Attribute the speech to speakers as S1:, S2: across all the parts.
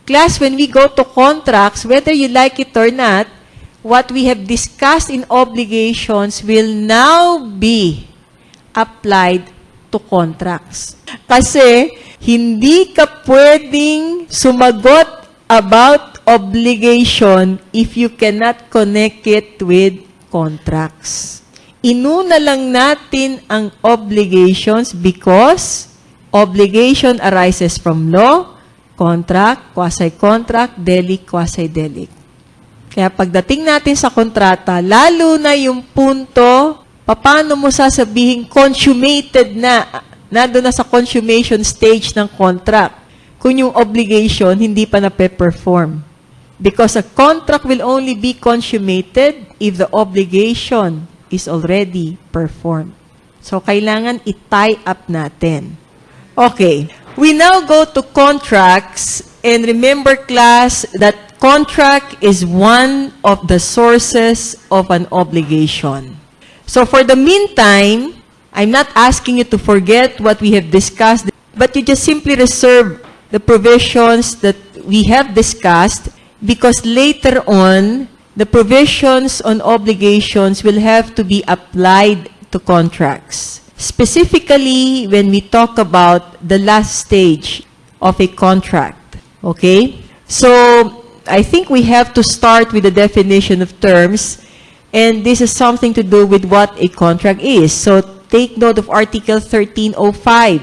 S1: Class, when we go to contracts, whether you like it or not, what we have discussed in obligations will now be applied to contracts. Kasi, hindi ka pwedeng sumagot about obligation if you cannot connect it with contracts. Inuna lang natin ang obligations because obligation arises from law, contract, quasi-contract, delict, quasi-delict. Kaya pagdating natin sa kontrata, lalo na yung punto, paano mo sasabihin consummated na, nandun na sa consummation stage ng contract, kung yung obligation hindi pa na-perform. Because a contract will only be consummated if the obligation is already performed. So, kailangan i-tie up natin. Okay. We now go to contracts, and remember, class, that contract is one of the sources of an obligation. So for the meantime, I'm not asking you to forget what we have discussed, but you just simply reserve the provisions that we have discussed, because later on, the provisions on obligations will have to be applied to contracts. Specifically, when we talk about the last stage of a contract, okay? So, I think we have to start with the definition of terms, and this is something to do with what a contract is. So, take note of Article 1305.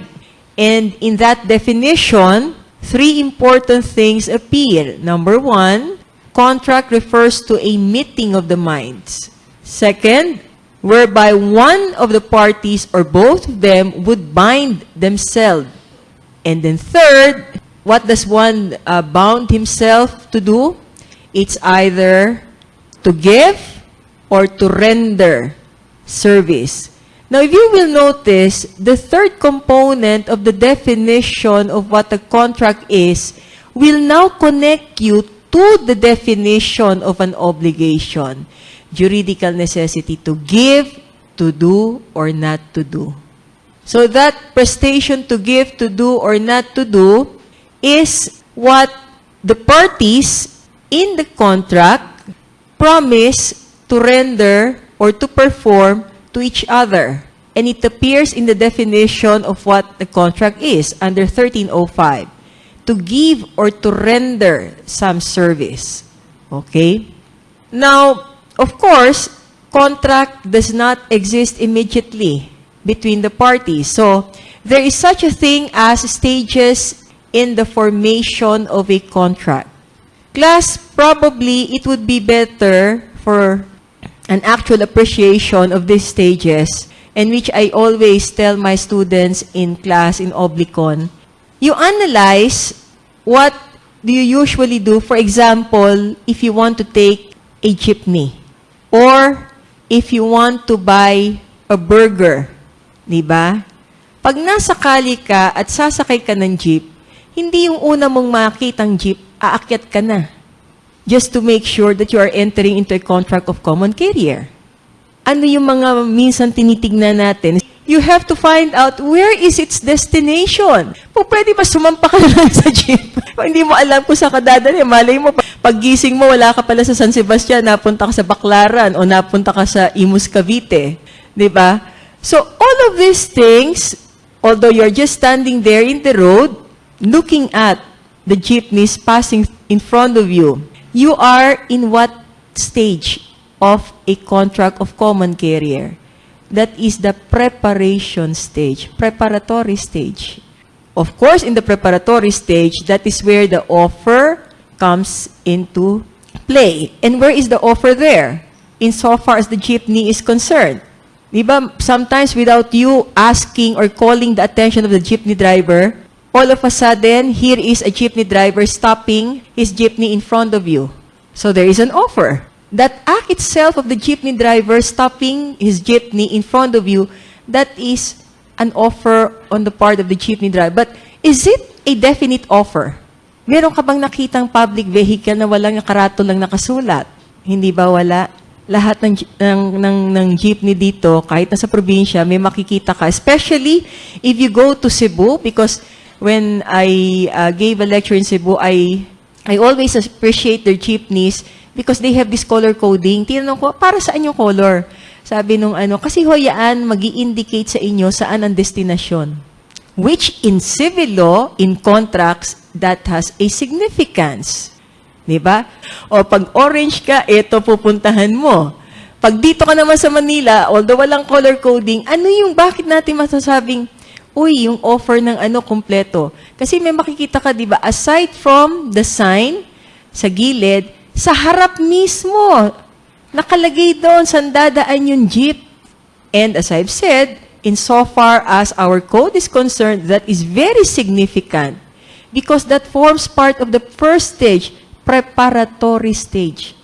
S1: And in that definition, three important things appear. Number one, contract refers to a meeting of the minds. Second, whereby one of the parties or both of them would bind themselves. And then third, what does one bound himself to do? It's either to give or to render service. Now, if you will notice, the third component of the definition of what a contract is will now connect you to the definition of an obligation. Juridical necessity to give, to do, or not to do. So that prestation to give, to do, or not to do is what the parties in the contract promise to render or to perform to each other. And it appears in the definition of what the contract is under 1305. To give or to render some service. Okay? Now, of course, contract does not exist immediately between the parties. So, there is such a thing as stages in the formation of a contract. Class, probably it would be better for an actual appreciation of these stages, and which I always tell my students in class in OBLICON. You analyze what do you usually do. For example, if you want to take a jeepney, or if you want to buy a burger, di ba? Pag nasakali ka at sasakay ka ng jeep, hindi yung una mong makitang jeep, aakyat ka na. Just to make sure that you are entering into a contract of common carrier. Ano yung mga minsan tinitignan natin? You have to find out where is its destination. Pwede ba sumampa ka lang sa jeep? Hindi mo alam kung saan ka dadali. Malay mo, paggising mo, wala ka pala sa San Sebastian, napunta ka sa Baclaran, o napunta ka sa Imus, Cavite. Diba? So, all of these things, although you're just standing there in the road, looking at the jeepneys passing in front of you, you are in what stage of a contract of common carrier? That is the preparation stage, preparatory stage. Of course, in the preparatory stage, that is where the offer comes into play. And where is the offer there? Insofar as the jeepney is concerned. Diba, sometimes without you asking or calling the attention of the jeepney driver, all of a sudden, here is a jeepney driver stopping his jeepney in front of you. So there is an offer. That act itself of the jeepney driver stopping his jeepney in front of you, that is an offer on the part of the jeepney driver. But is it a definite offer? Meron ka bang nakitang public vehicle na walang nakarato lang nakasulat? Hindi ba wala? Lahat ng jeepney dito, kahit nasa probinsya, may makikita ka. Especially if you go to Cebu, because when I gave a lecture in Cebu, I I always appreciate their jeepneys because they have this color coding. Tinanong ko, para saan yung color? Sabi nung kasi hoyaan, mag-i-indicate sa inyo saan ang destinasyon. Which in civil law, in contracts, that has a significance. Diba? O pag orange ka, ito pupuntahan mo. Pag dito ka naman sa Manila, although walang color coding, bakit natin masasabing, uy, yung offer ng kompleto. Kasi may makikita ka, di ba, aside from the sign, sa gilid, sa harap mismo, nakalagay doon, saan dadaan yung jeep. And as I've said, insofar as our code is concerned, that is very significant because that forms part of the first stage, preparatory stage.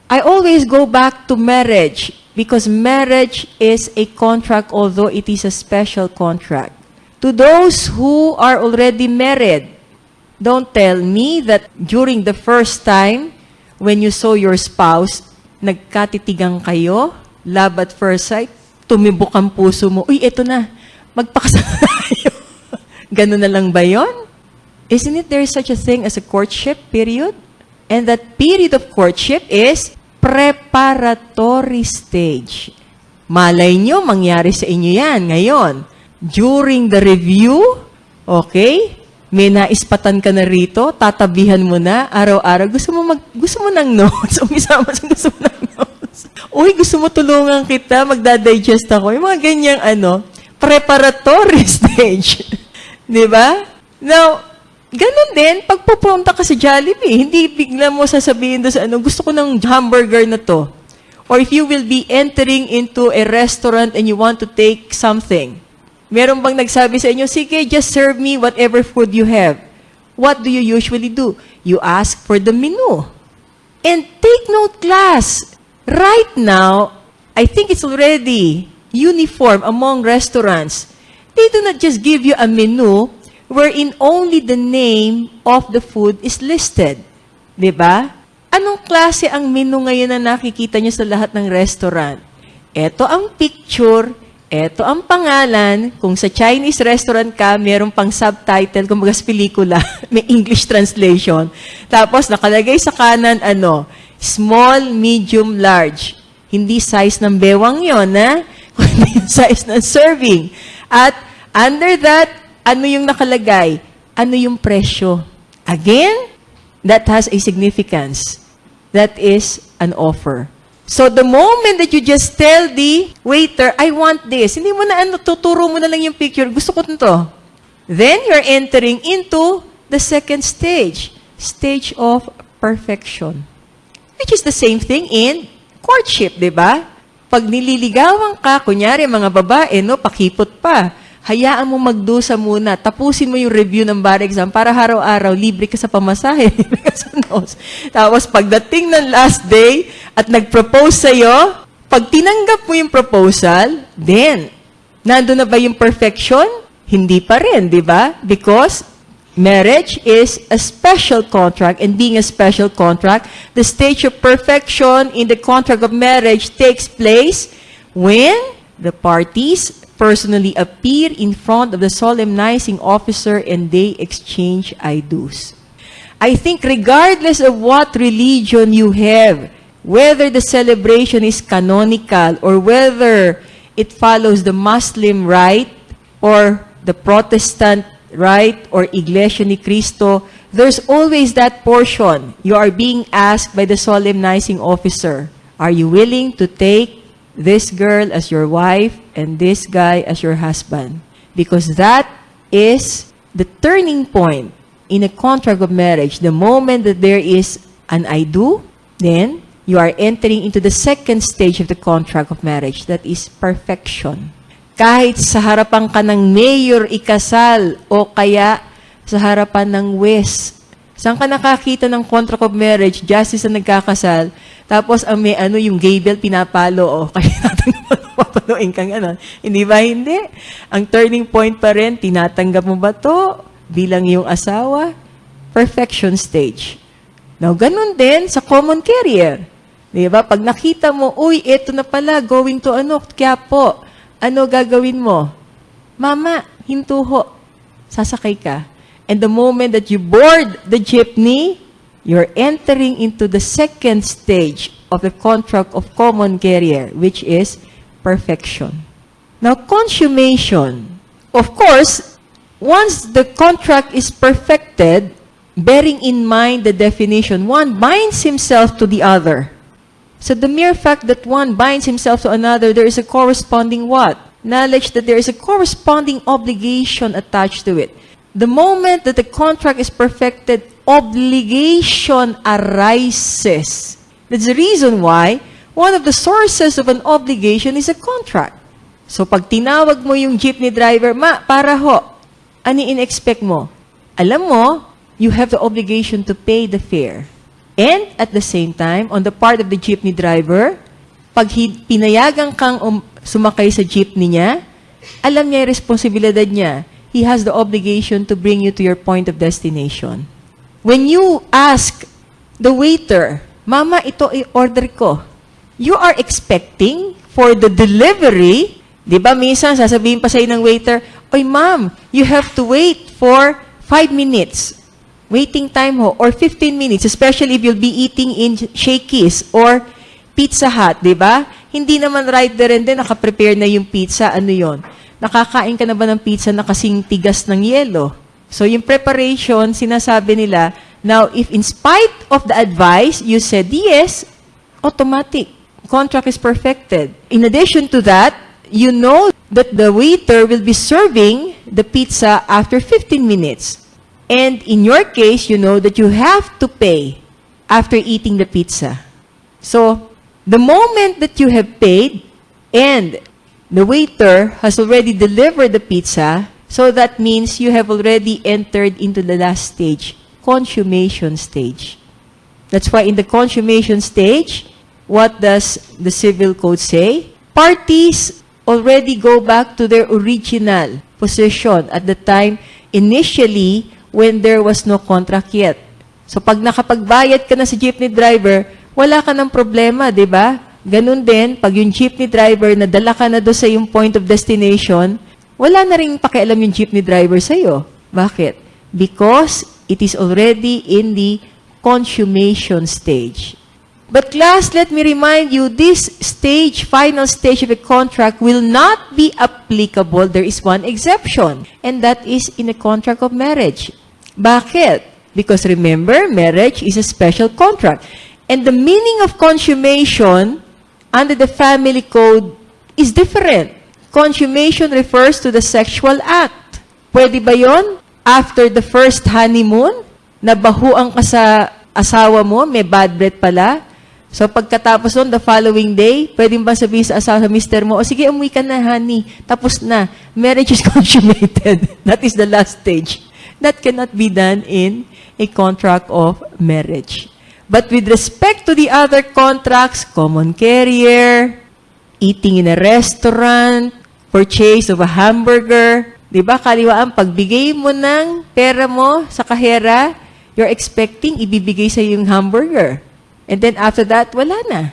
S1: I always go back to marriage because marriage is a contract, although it is a special contract. To those who are already married, don't tell me that during the first time, when you saw your spouse, nagkatitigang kayo, love at first sight, tumibok ang puso mo, uy, eto na, magpakasal tayo. Ganun na lang ba yun? Isn't it there such a thing as a courtship period? And that period of courtship is preparatory stage. Malay nyo, mangyari sa inyo yan ngayon. During the review, okay, may naispatan ka na rito, tatabihan mo na, araw-araw, gusto mo ng notes, umisama sa gusto mo ng notes. Uy, gusto mo tulungan kita, magdadigest ako. Yung mga ganyang preparatory stage. Di ba? Now, ganun din, pag pupunta ka sa Jollibee, hindi bigla mo sasabihin doon sa gusto ko ng hamburger na to. Or if you will be entering into a restaurant and you want to take something, meron bang nagsabi sa inyo, sige, just serve me whatever food you have. What do you usually do? You ask for the menu. And take note, class. Right now, I think it's already uniform among restaurants. They do not just give you a menu wherein only the name of the food is listed. Diba? Anong klase ang menu ngayon na nakikita nyo sa lahat ng restaurant? Ito ang picture, ito ang pangalan. Kung sa Chinese restaurant ka, mayroong pang subtitle, kumbaga sa pelikula, may English translation. Tapos nakalagay sa kanan, small, medium, large. Hindi size ng bewang yon, ha? Kundi size ng serving. At under that, ano yung nakalagay? Ano yung presyo? Again, that has a significance. That is an offer. So the moment that you just tell the waiter, I want this, hindi mo na tuturo mo na lang yung picture, gusto ko nito. Then you're entering into the second stage, stage of perfection. Which is the same thing in courtship, di ba? Pag nililigawan ka, kunyari mga babae, pakipot pa, hayaan mo magdusa muna, tapusin mo yung review ng bar exam para araw-araw, libre ka sa pamasahe, libre ka sa notes. Tapos pagdating ng last day at nag-propose sa'yo, pag tinanggap mo yung proposal, then, nandun na ba yung perfection? Hindi pa rin, di ba? Because marriage is a special contract, and being a special contract, the stage of perfection in the contract of marriage takes place when the parties personally appear in front of the solemnizing officer and they exchange I-do's. I think regardless of what religion you have, whether the celebration is canonical or whether it follows the Muslim rite or the Protestant rite or Iglesia ni Cristo, there's always that portion. You are being asked by the solemnizing officer, are you willing to take this girl as your wife and this guy as your husband? Because that is the turning point in a contract of marriage. The moment that there is an I do, then you are entering into the second stage of the contract of marriage. That is perfection. Kahit sa harapan ka ng mayor ikasal o kaya sa harapan ng wes. Saan ka nakakita ng contract of marriage, justice na nagkakasal, tapos ang may yung gavel pinapalo, kaya natin papaluin kang Hindi ba? Hindi. Ang turning point pa rin, tinatanggap mo ba to bilang iyong asawa? Perfection stage. Now, ganun din sa common carrier. Di ba? Pag nakita mo, uy, eto na pala, going to Quiapo, ano gagawin mo? Mama, hinto ho. Sasakay ka. And the moment that you board the jeepney, you're entering into the second stage of the contract of common carrier, which is perfection. Now, consummation. Of course, once the contract is perfected, bearing in mind the definition, one binds himself to the other. So the mere fact that one binds himself to another, there is a corresponding what? Knowledge that there is a corresponding obligation attached to it. The moment that the contract is perfected, obligation arises. That's the reason why one of the sources of an obligation is a contract. So pag tinawag mo yung jeepney driver, para ho, ano in-expect mo? Alam mo, you have the obligation to pay the fare. And at the same time, on the part of the jeepney driver, pag pinayagan kang sumakay sa jeepney niya, alam niya yung responsibilidad niya. He has the obligation to bring you to your point of destination. When you ask the waiter, Mama, ito i-order ko, you are expecting for the delivery, di ba minsan sasabihin pa sa'yo ng waiter, Oy ma'am, you have to wait for 5 minutes. Waiting time ho, or 15 minutes, especially if you'll be eating in Shakey's or Pizza Hut, di ba? Hindi naman right there and then nakaprepare na yung pizza, ano yon? Nakakain ka na ba ng pizza na kasing tigas ng yelo? So yung preparation, sinasabi nila, now if in spite of the advice, you said yes, automatic. Contract is perfected. In addition to that, you know that the waiter will be serving the pizza after 15 minutes. And in your case, you know that you have to pay after eating the pizza. So, the moment that you have paid and the waiter has already delivered the pizza, so that means you have already entered into the last stage, consummation stage. That's why in the consummation stage, what does the civil code say? Parties already go back to their original position at the time initially when there was no contract yet. So pag nakapagbayad ka na sa jeepney driver, wala ka ng problema, di ba? Ganun din, pag yung jeepney driver na dala ka na doon sa yung point of destination, wala na rin pakialam yung jeepney driver sa'yo. Bakit? Because it is already in the consummation stage. But class, let me remind you, this stage, final stage of a contract will not be applicable. There is one exception, and that is in a contract of marriage. Bakit? Because remember, marriage is a special contract. And the meaning of consummation under the family code is different. Consummation refers to the sexual act. Pwede ba yon? After the first honeymoon, nabahuan ka sa asawa mo, may bad breath pala, so pagkatapos nun, the following day, pwedeng ba sabihin sa asawa, sa mister mo, o sige, umuwi ka na, honey. Tapos na. Marriage is consummated. That is the last stage. That cannot be done in a contract of marriage. But with respect to the other contracts, common carrier, eating in a restaurant, purchase of a hamburger, di ba, kaliwaan, pagbigay mo ng pera mo sa kahera, you're expecting ibibigay sa yung hamburger. And then after that, wala na.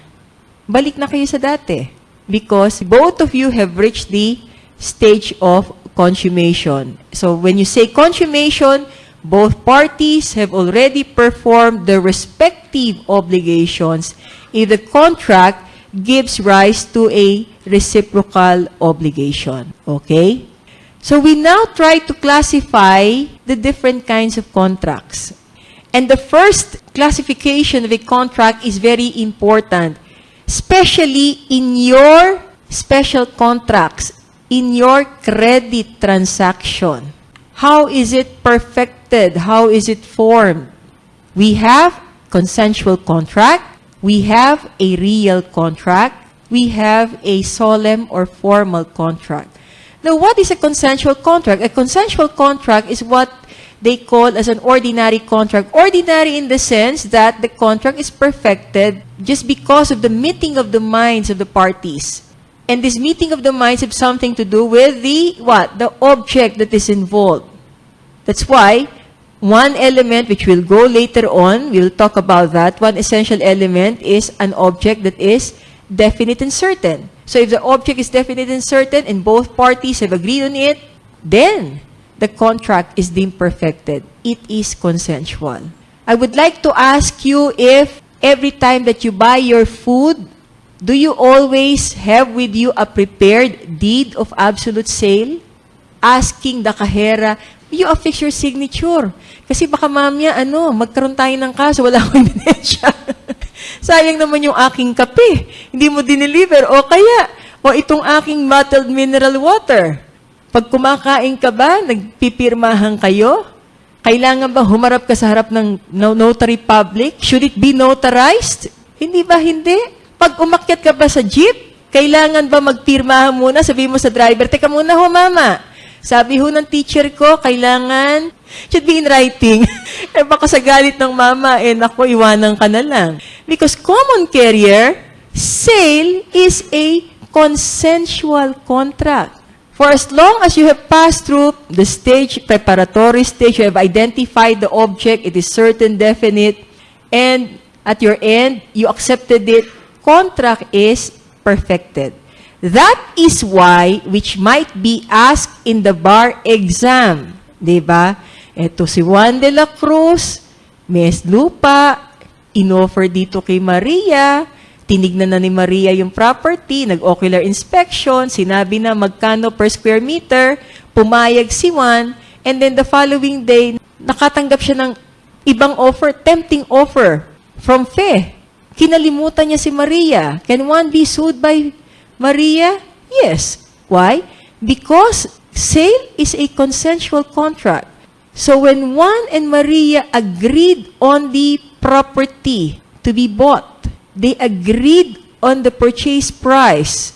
S1: Balik na kayo sa dati. Because both of you have reached the stage of consummation. So when you say consummation, both parties have already performed their respective obligations if the contract gives rise to a reciprocal obligation. Okay? So we now try to classify the different kinds of contracts. And the first classification of a contract is very important, especially in your special contracts, in your credit transaction. How is it perfected? How is it formed? We have consensual contract. We have a real contract. We have a solemn or formal contract. Now, what is a consensual contract? A consensual contract is what they call as an ordinary contract. Ordinary in the sense that the contract is perfected just because of the meeting of the minds of the parties. And this meeting of the minds have something to do with the, what? The object that is involved. That's why one element, which we'll go later on, we'll talk about that, one essential element is an object that is definite and certain. So if the object is definite and certain and both parties have agreed on it, then the contract is deemed perfected. It is consensual. I would like to ask you if every time that you buy your food, do you always have with you a prepared deed of absolute sale? Asking the kahera, you affix your signature. Kasi baka mamaya, magkaroon tayo ng kaso, wala akong ebidensya. Sayang naman yung aking kape. Hindi mo dineliver. O kaya, itong aking bottled mineral water. Pag kumakain ka ba, nagpipirmahan kayo? Kailangan ba humarap ka sa harap ng notary public? Should it be notarized? Hindi ba hindi? Pag umakyat ka ba sa jeep, kailangan ba magpirmahan muna? Sabi mo sa driver, teka muna ho mama. Sabi ho ng teacher ko, kailangan, should be in writing. Baka sa galit ng mama, naku, iwanan ka na lang. Because common carrier, sale is a consensual contract. For as long as you have passed through the preparatory stage, you have identified the object, it is certain, definite, and at your end, you accepted it, contract is perfected. That is why, which might be asked in the bar exam, diba? Ito si Juan de la Cruz, Mes Lupa, inoffer dito kay Maria, tinignan na ni Maria yung property, nag-ocular inspection, sinabi na magkano per square meter, pumayag si Juan, and then the following day, nakatanggap siya ng ibang offer, tempting offer from Fe. Kinalimutan niya si Maria. Can Juan be sued by Maria? Yes. Why? Because sale is a consensual contract. So when Juan and Maria agreed on the property to be bought, they agreed on the purchase price.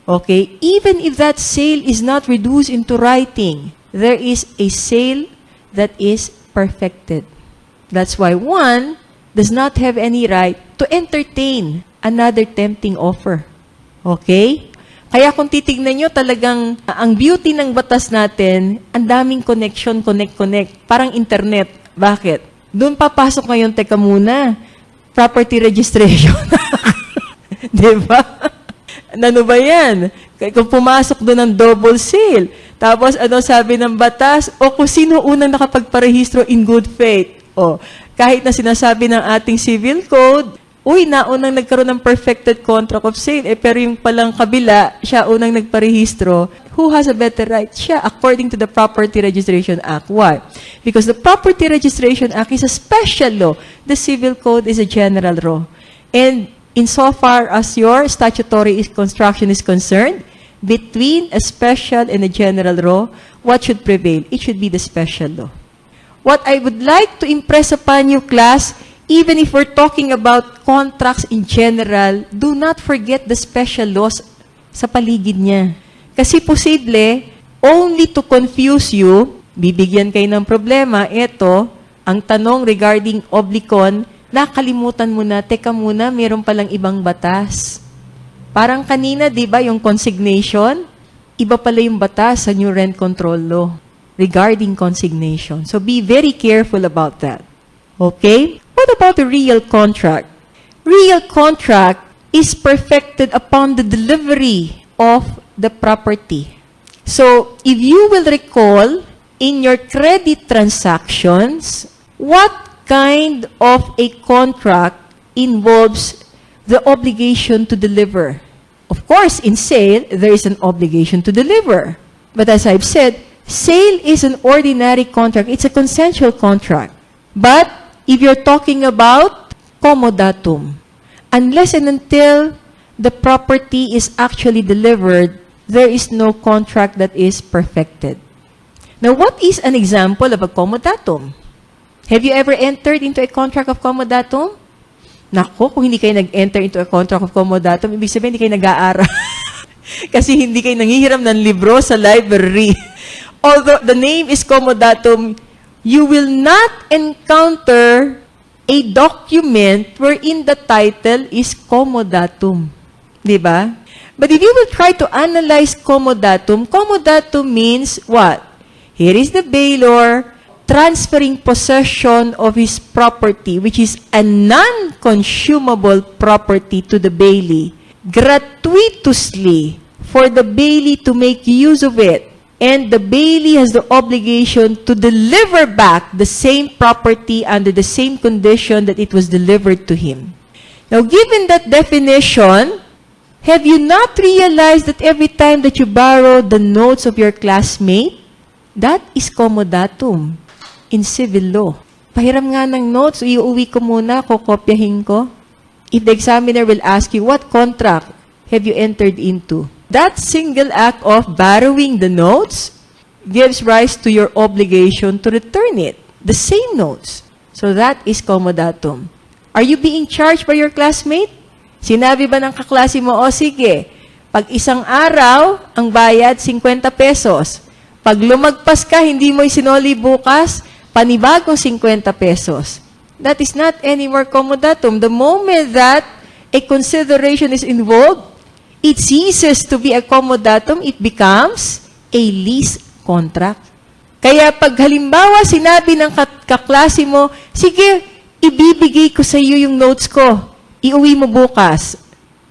S1: Okay? Even if that sale is not reduced into writing, there is a sale that is perfected. That's why Juan does not have any right to entertain another tempting offer. Okay? Kaya kung titignan nyo, talagang ang beauty ng batas natin, ang daming connection, connect. Parang internet. Bakit? Doon papasok ngayon, teka muna, property registration. Diba? Ano ba yan? Kung pumasok doon ng double sale, tapos sabi ng batas, kung sino unang nakapagparehistro in good faith. Kahit na sinasabi ng ating civil code, naunang nagkaroon ng perfected contract of sale. Pero yung palang kabila, siya unang nagparehistro. Who has a better right? Siya, according to the Property Registration Act. Why? Because the Property Registration Act is a special law. The Civil Code is a general law. And insofar as your statutory construction is concerned, between a special and a general law, what should prevail? It should be the special law. What I would like to impress upon you, class, even if we're talking about contracts in general, do not forget the special laws sa paligid niya. Kasi posible, only to confuse you, bibigyan kayo ng problema, ang tanong regarding OBLICON, nakalimutan mo na, teka muna, meron palang ibang batas. Parang kanina, di ba, yung consignation, iba pala yung batas sa new rent control law regarding consignation. So be very careful about that. Okay? What about the real contract? Real contract is perfected upon the delivery of the property. So, if you will recall, in your credit transactions, what kind of a contract involves the obligation to deliver? Of course, in sale, there is an obligation to deliver. But as I've said, sale is an ordinary contract. It's a consensual contract. But if you're talking about comodatum, unless and until the property is actually delivered, there is no contract that is perfected. Now, what is an example of a comodatum? Have you ever entered into a contract of comodatum? Nako, kung hindi kayo nag-enter into a contract of comodatum, ibig sabihin hindi kayo nag-aaral. Kasi hindi kayo nanghihiram ng libro sa library. Although the name is comodatum, you will not encounter a document wherein the title is comodatum. Diba? But if you will try to analyze comodatum, comodatum means what? Here is the bailor transferring possession of his property, which is a non-consumable property, to the bailee, gratuitously for the bailee to make use of it and the bailee has the obligation to deliver back the same property under the same condition that it was delivered to him. Now, given that definition, have you not realized that every time that you borrow the notes of your classmate, that is comodatum in civil law? Pahiram nga ng notes, iuwi ko muna, kokopyahin ko. If the examiner will ask you, what contract have you entered into? That single act of borrowing the notes gives rise to your obligation to return it, the same notes. So that is comodatum. Are you being charged by your classmate? Sinabi ba ng kaklase mo, o sige, pag isang araw, ang bayad 50 pesos. Pag lumagpas ka, hindi mo isinoli bukas, panibagong 50 pesos. That is not anymore comodatum. The moment that a consideration is involved, it ceases to be a comodatum, it becomes a lease contract. Kaya pag halimbawa sinabi ng kaklase mo, sige, ibibigay ko sa iyo yung notes ko, iuwi mo bukas.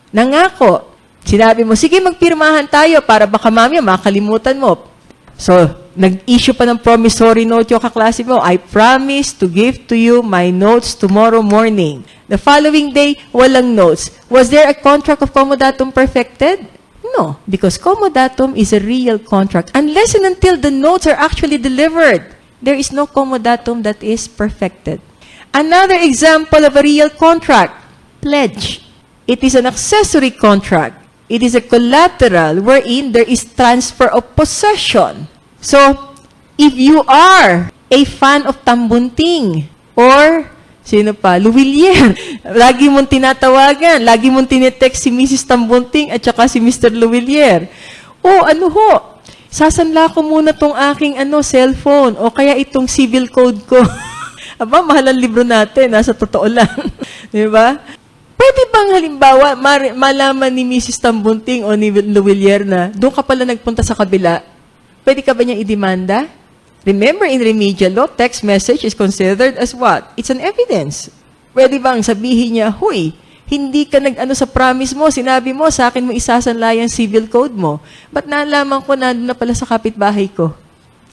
S1: Nangako. Sinabi mo, sige, magpirmahan tayo para baka mamaya makalimutan mo. So, nag-issue pa ng promissory note yung kaklase mo, I promise to give to you my notes tomorrow morning. The following day, walang notes. Was there a contract of comodatum perfected? No, because comodatum is a real contract. Unless and until the notes are actually delivered, there is no comodatum that is perfected. Another example of a real contract, pledge. It is an accessory contract. It is a collateral wherein there is transfer of possession. So, if you are a fan of Tambunting or sino pa? Luwilier. Lagi mong tinatawagan, lagi mong tinetext si Mrs. Tambunting at saka si Mr. Luwilier. O ano ho, sasanla ko muna tong aking cellphone o kaya itong civil code ko. Aba, mahal ang libro natin, nasa totoo lang. Di ba? Pwede bang halimbawa, malaman ni Mrs. Tambunting o ni Luwilier na doon ka pala nagpunta sa kabila, pwede ka ba niya idemanda? Remember, in remedial law, text message is considered as what? It's an evidence. Pwede bang sabihin niya, huy, hindi ka nag-ano sa promise mo, sinabi mo, sa akin mo isasanla yung civil code mo. Ba't nalaman ko na na pala sa kapitbahay ko?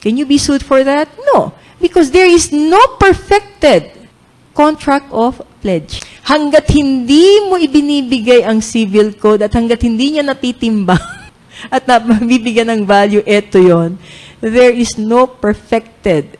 S1: Can you be sued for that? No. Because there is no perfected contract of pledge. Hanggat hindi mo ibinibigay ang civil code at hanggat hindi niya natitimbang at nabibigyan ng value, eto yon, there is no perfected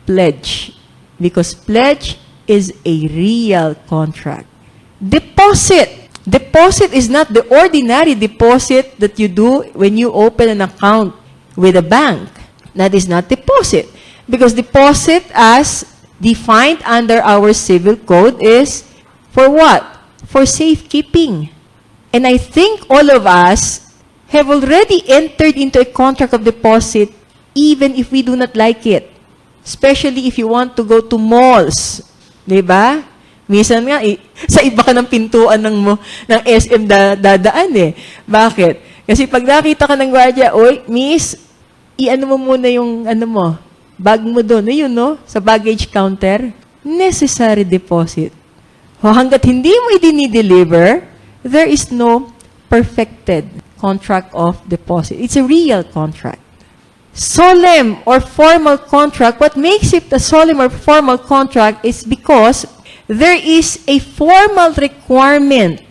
S1: pledge. Because pledge is a real contract. Deposit. Deposit is not the ordinary deposit that you do when you open an account with a bank. That is not deposit. Because deposit as defined under our civil code is for what? For safekeeping. And I think all of us have already entered into a contract of deposit even if we do not like it. Especially if you want to go to malls. Diba? Minsan nga, sa iba ka ng pintuan ng SM dadaan eh. Bakit? Kasi pag nakita ka ng gwardiya, oy, miss, i-ano mo muna yung bag mo doon. Ayun, no? Sa baggage counter. Necessary deposit. Hanggat hindi mo i-deliver, there is no perfected contract of deposit. It's a real contract. Solemn or formal contract, what makes it a solemn or formal contract is because there is a formal requirement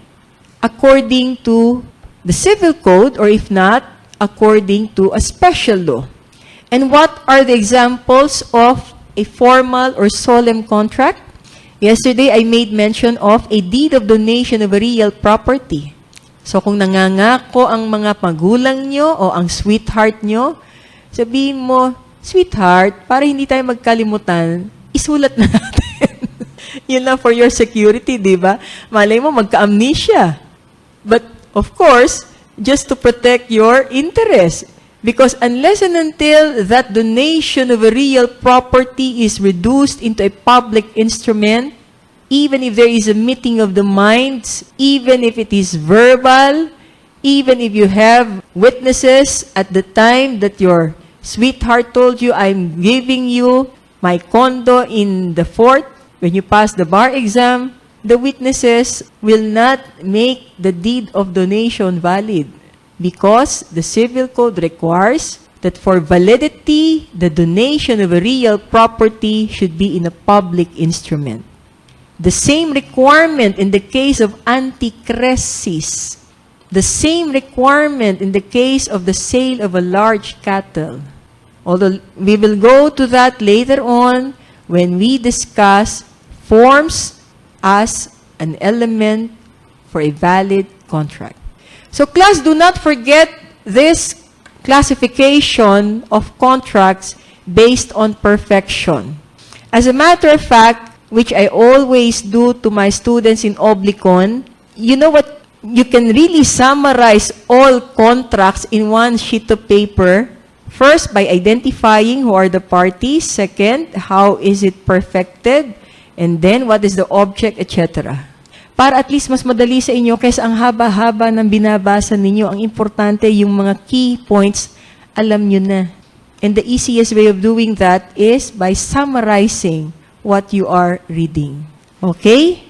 S1: according to the civil code or if not, according to a special law. And what are the examples of a formal or solemn contract? Yesterday, I made mention of a deed of donation of a real property. So kung nangangako ang mga magulang nyo o ang sweetheart nyo, sabihin mo, sweetheart, para hindi tayo magkalimutan, isulat na natin. Yun lang for your security, di ba? Malay mo, magka-amnesia. But, of course, just to protect your interest. Because unless and until that donation of a real property is reduced into a public instrument, even if there is a meeting of the minds, even if it is verbal, even if you have witnesses at the time that your sweetheart told you, I'm giving you my condo in the fort, when you pass the bar exam, the witnesses will not make the deed of donation valid because the civil code requires that for validity, the donation of a real property should be in a public instrument. The same requirement in the case of antichresis. The same requirement in the case of the sale of a large cattle. Although we will go to that later on when we discuss forms as an element for a valid contract. So class, do not forget this classification of contracts based on perfection. As a matter of fact, which I always do to my students in OBLICON, you know what? You can really summarize all contracts in one sheet of paper. First, by identifying who are the parties. Second, how is it perfected? And then, what is the object, etc. Para at least mas madali sa inyo kaysa ang haba-haba ng binabasa ninyo. Ang importante, yung mga key points, alam nyo na. And the easiest way of doing that is by summarizing what you are reading. Okay?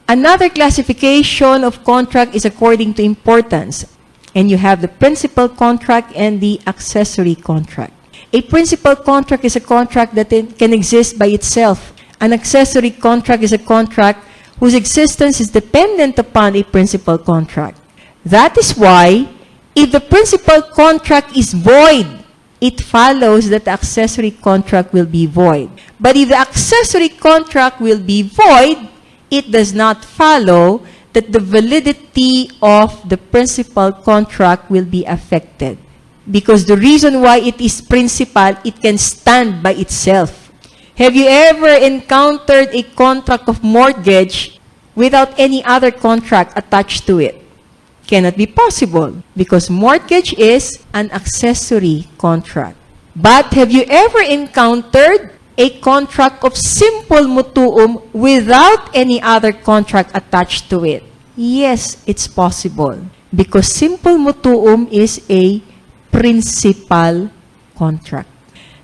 S1: Another classification of contract is according to importance. And you have the principal contract and the accessory contract. A principal contract is a contract that can exist by itself. An accessory contract is a contract whose existence is dependent upon a principal contract. That is why, if the principal contract is void, it follows that the accessory contract will be void. But if the accessory contract will be void, it does not follow that the validity of the principal contract will be affected. Because the reason why it is principal, it can stand by itself. Have you ever encountered a contract of mortgage without any other contract attached to it? Cannot be possible because mortgage is an accessory contract. But have you ever encountered a contract of simple mutuum without any other contract attached to it? Yes, it's possible because simple mutuum is a principal contract.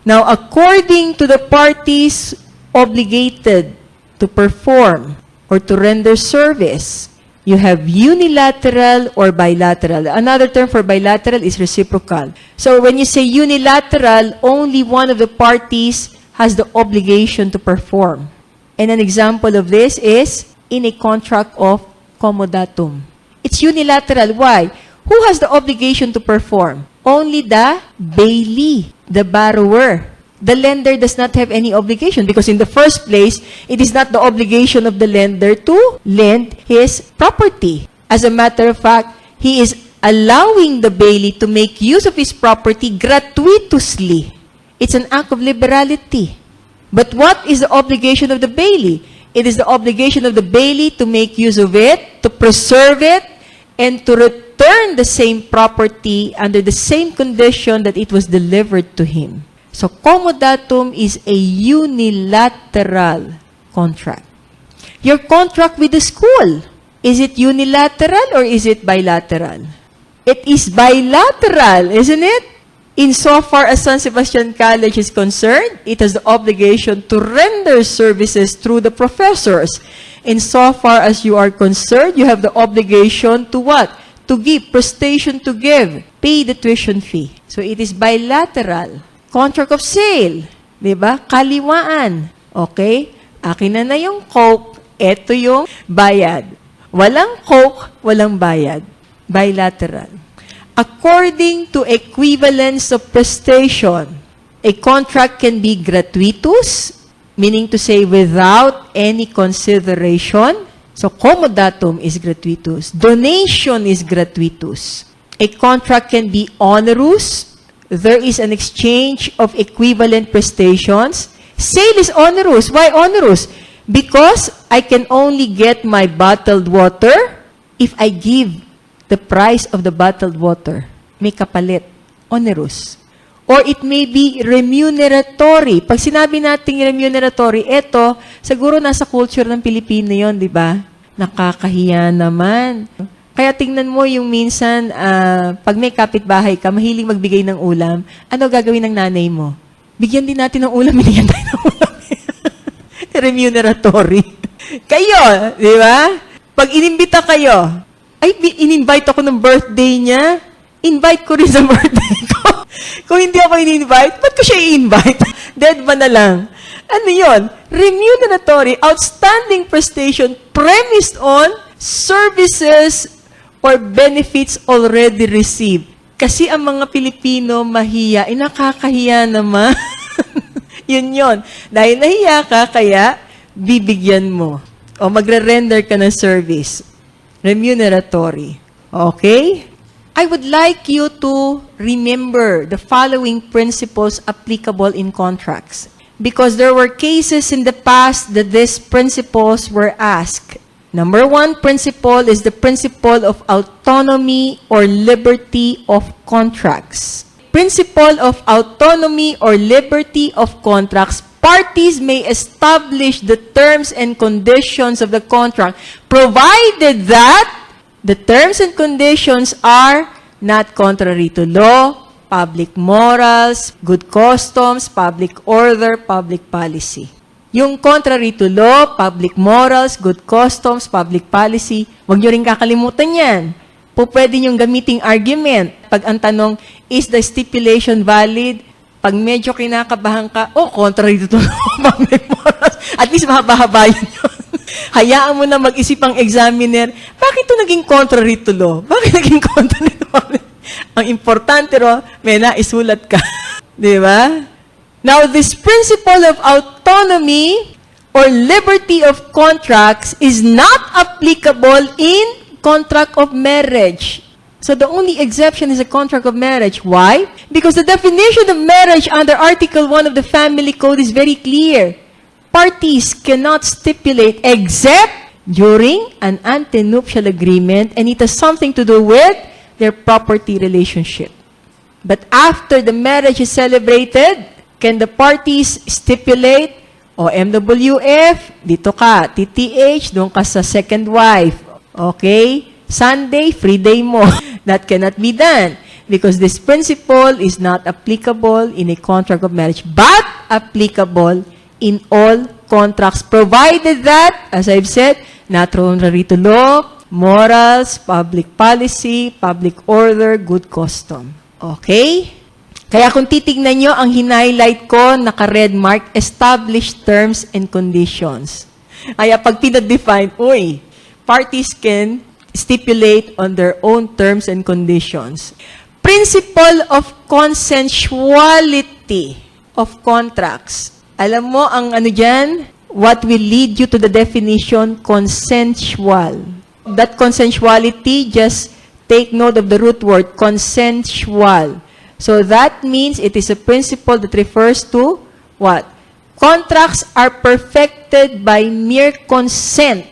S1: Now, according to the parties obligated to perform or to render service, you have unilateral or bilateral. Another term for bilateral is reciprocal. So when you say unilateral, only one of the parties has the obligation to perform. And an example of this is in a contract of comodatum. It's unilateral. Why? Who has the obligation to perform? Only the bailee, the borrower. The lender does not have any obligation because in the first place, it is not the obligation of the lender to lend his property. As a matter of fact, he is allowing the bailee to make use of his property gratuitously. It's an act of liberality. But what is the obligation of the bailee? It is the obligation of the bailee to make use of it, to preserve it, and to return the same property under the same condition that it was delivered to him. So, comodatum is a unilateral contract. Your contract with the school, is it unilateral or is it bilateral? It is bilateral, isn't it? Insofar as San Sebastian College is concerned, it has the obligation to render services through the professors. Insofar as you are concerned, you have the obligation to what? To give, prestation to give, pay the tuition fee. So, it is bilateral. Contract of sale, di ba? Kaliwaan. Okay? Akin na yung Coke, eto yung bayad. Walang Coke, walang bayad. Bilateral. According to equivalence of prestation, a contract can be gratuitous, meaning to say without any consideration. So, comodatum is gratuitous. Donation is gratuitous. A contract can be onerous. There is an exchange of equivalent prestations. Sale is onerous. Why onerous? Because I can only get my bottled water if I give the price of the bottled water. May kapalit. Onerous. Or it may be remuneratory. Pag sinabi nating remuneratory, eto, siguro nasa culture ng Pilipino yon, di ba? Nakakahiya naman. Kaya tingnan mo yung minsan, pag may kapitbahay ka, mahiling magbigay ng ulam, ano gagawin ng nanay mo? Bigyan din natin ng ulam, binigyan tayo ng ulam. Remuneratory. Kayo, di ba? Pag inimbita kayo, ay, in-invite ako ng birthday niya, invite ko rin sa birthday ko. Kung hindi ako in-invite, ba't ko siya i-invite? Dead ba na lang? Ano yun? Remuneratory, outstanding prestation premised on services or benefits already received. Kasi ang mga Pilipino mahiya, nakakahiya naman. Yun. Dahil nahiya ka, kaya bibigyan mo. O magre-render ka ng service. Remuneratory. Okay? I would like you to remember the following principles applicable in contracts. Because there were cases in the past that these principles were asked. Number one principle is the principle of autonomy or liberty of contracts. Principle of autonomy or liberty of contracts. Parties may establish the terms and conditions of the contract, provided that the terms and conditions are not contrary to law, public morals, good customs, public order, public policy. Yung contrary to law, public morals, good customs, public policy, huwag nyo rin kakalimutan yan. Pwede nyong gamiting argument. Pag ang tanong, is the stipulation valid? Pag medyo kinakabahan ka, contrary to law, public morals. At least mahaba-haba yun. Hayaan mo na mag-isip ang examiner, bakit ito naging contrary to law? Bakit naging contrary to law? Ang importante may naisulat ka. Di ba? Now, this principle of autonomy or liberty of contracts is not applicable in contract of marriage. So the only exception is a contract of marriage. Why? Because the definition of marriage under Article 1 of the Family Code is very clear. Parties cannot stipulate except during an antenuptial agreement, and it has something to do with their property relationship. But after the marriage is celebrated, can the parties stipulate, MWF, dito ka, TTH, doon ka sa second wife. Okay? Sunday, free day mo. That cannot be done because this principle is not applicable in a contract of marriage, but applicable in all contracts, provided that, as I've said, not contrary to law, morals, public policy, public order, good custom. Okay? Kaya kung titignan nyo, ang hinighlight ko, naka-red mark, established terms and conditions. Kaya pag pinadefine, parties can stipulate on their own terms and conditions. Principle of consensuality of contracts. Alam mo, ang ano dyan, what will lead you to the definition consensual. That consensuality, just take note of the root word, consensual. So that means it is a principle that refers to what? Contracts are perfected by mere consent.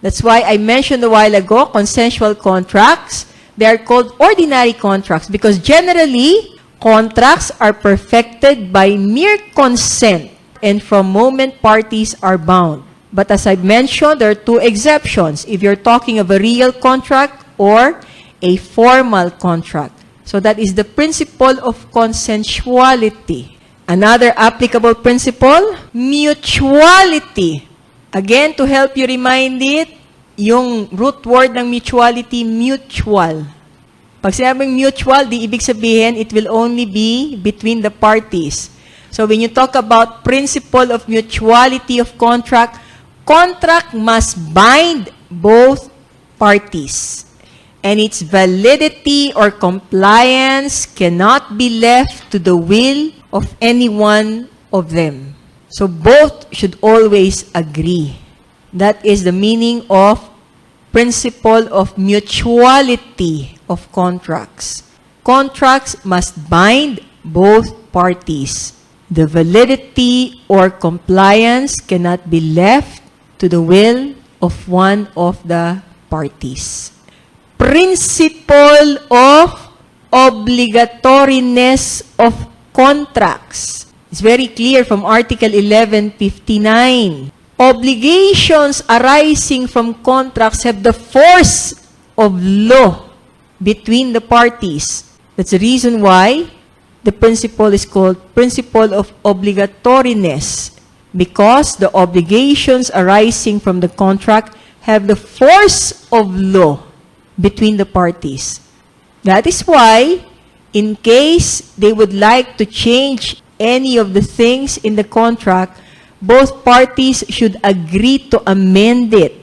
S1: That's why I mentioned a while ago, consensual contracts, they are called ordinary contracts because generally, contracts are perfected by mere consent and from moment parties are bound. But as I mentioned, there are two exceptions if you're talking of a real contract or a formal contract. So that is the principle of consensuality. Another applicable principle, mutuality. Again, to help you remind it, yung root word ng mutuality, mutual. Pag sinabing mutual, di ibig sabihin, it will only be between the parties. So when you talk about principle of mutuality of contract, contract must bind both parties. And its validity or compliance cannot be left to the will of any one of them. So both should always agree. That is the meaning of principle of mutuality of contracts. Contracts must bind both parties. The validity or compliance cannot be left to the will of one of the parties. Principle of obligatoriness of contracts. It's very clear from Article 1159. Obligations arising from contracts have the force of law between the parties. That's the reason why the principle is called principle of obligatoriness, because the obligations arising from the contract have the force of law between the parties. That is why In case they would like to change any of the things in the contract, both parties should agree to amend it.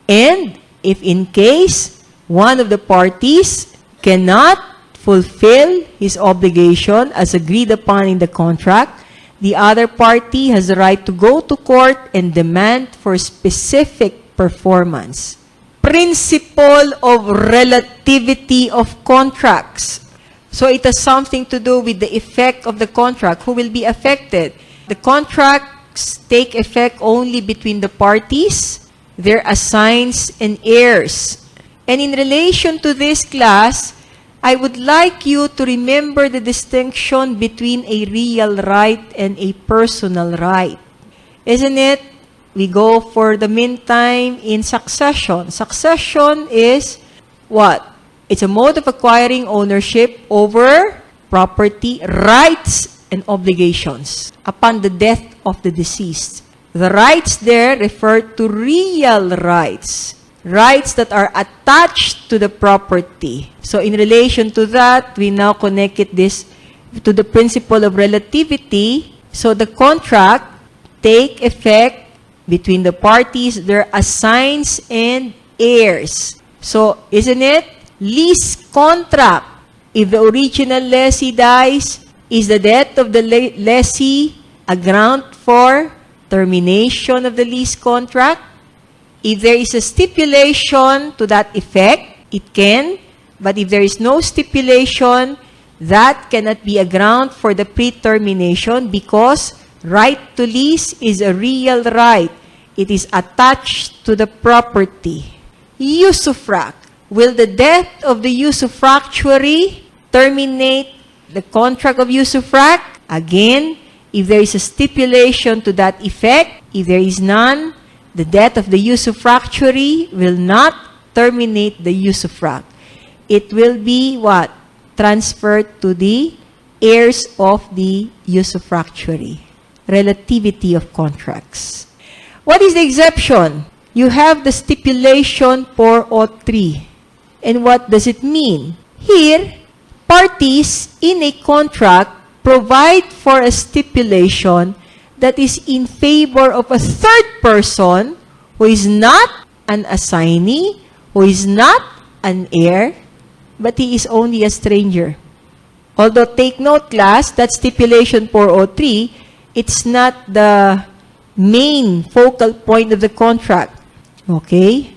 S1: And if in case one of the parties cannot fulfill his obligation as agreed upon in the contract, the other party has the right to go to court and demand for specific performance. Principle of relativity of contracts. So it has something to do with the effect of the contract. Who will be affected? The contracts take effect only between the parties, their assigns and heirs. And in relation to this class, I would like you to remember the distinction between a real right and a personal right. Isn't it? We go for the meantime in succession. Succession is what? It's a mode of acquiring ownership over property, rights, and obligations upon the death of the deceased. The rights there refer to real rights. Rights that are attached to the property. So in relation to that, we now connect this to the principle of relativity. So the contract take effect between the parties, their assigns and heirs. So isn't it? Lease contract. If the original lessee dies, is the death of the lessee a ground for termination of the lease contract? If there is a stipulation to that effect, it can. But if there is no stipulation, that cannot be a ground for the pre-termination because right to lease is a real right. It is attached to the property. Usufruct. Will the death of the usufructuary terminate the contract of usufruct? Again, if there is a stipulation to that effect, if there is none, the death of the usufructuary will not terminate the usufruct. It will be what? Transferred to the heirs of the usufructuary. Relativity of contracts. What is the exception? You have the stipulation 403. And what does it mean? Here, parties in a contract provide for a stipulation that is in favor of a third person who is not an assignee, who is not an heir, but he is only a stranger. Although, take note, class, that stipulation 403, it's not the main focal point of the contract. Okay?